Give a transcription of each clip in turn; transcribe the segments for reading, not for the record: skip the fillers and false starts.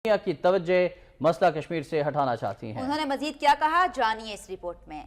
دنیا کی توجہ مسئلہ کشمیر سے ہٹانا چاہتی ہیں۔ انہوں نے مزید کیا کہا، جانیے اس رپورٹ میں۔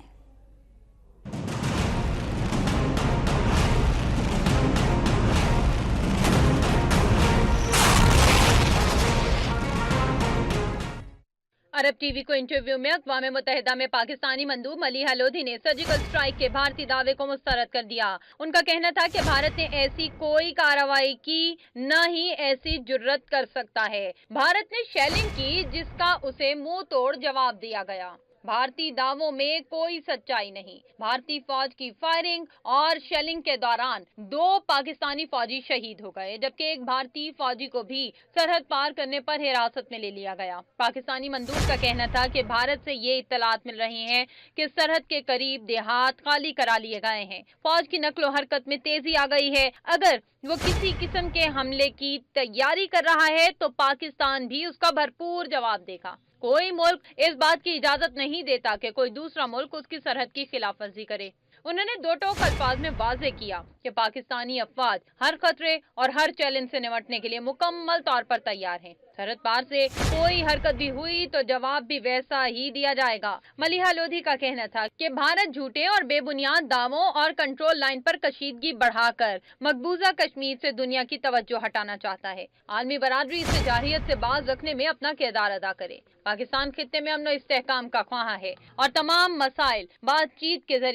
عرب ٹی وی کو انٹرویو میں اقوام متحدہ میں پاکستانی مندوب ملیحہ لودھی نے سرجیکل اسٹرائیک کے بھارتی دعوے کو مسترد کر دیا۔ ان کا کہنا تھا کہ بھارت نے ایسی کوئی کارروائی کی، نہ ہی ایسی جرت کر سکتا ہے۔ بھارت نے شیلنگ کی جس کا اسے منہ توڑ جواب دیا گیا۔ بھارتی دعووں میں کوئی سچائی نہیں۔ بھارتی فوج کی فائرنگ اور شیلنگ کے دوران 2 پاکستانی فوجی شہید ہو گئے، جبکہ ایک بھارتی فوجی کو بھی سرحد پار کرنے پر حراست میں لے لیا گیا۔ پاکستانی مندوب کا کہنا تھا کہ بھارت سے یہ اطلاعات مل رہی ہیں کہ سرحد کے قریب دیہات خالی کرا لیے گئے ہیں۔ فوج کی نقل و حرکت میں تیزی آ گئی ہے۔ اگر وہ کسی قسم کے حملے کی تیاری کر رہا ہے تو پاکستان بھی اس کا بھرپور جواب دے گا۔ کوئی ملک اس بات کی اجازت نہیں دیتا کہ کوئی دوسرا ملک اس کی سرحد کی خلاف ورزی کرے۔ انہوں نے 2 ٹوک الفاظ میں واضح کیا کہ پاکستانی افواج ہر خطرے اور ہر چیلنج سے نمٹنے کے لیے مکمل طور پر تیار ہیں۔ سرحد پار سے کوئی حرکت بھی ہوئی تو جواب بھی ویسا ہی دیا جائے گا۔ ملیحہ لودھی کا کہنا تھا کہ بھارت جھوٹے اور بے بنیاد دعووں اور کنٹرول لائن پر کشیدگی بڑھا کر مقبوضہ کشمیر سے دنیا کی توجہ ہٹانا چاہتا ہے۔ عالمی برادری اس سے جارحیت سے باز رکھنے میں اپنا کردار ادا کرے۔ پاکستان خطے میں امن و استحکام کا خواہاں ہے اور تمام مسائل بات چیت کے ذریعے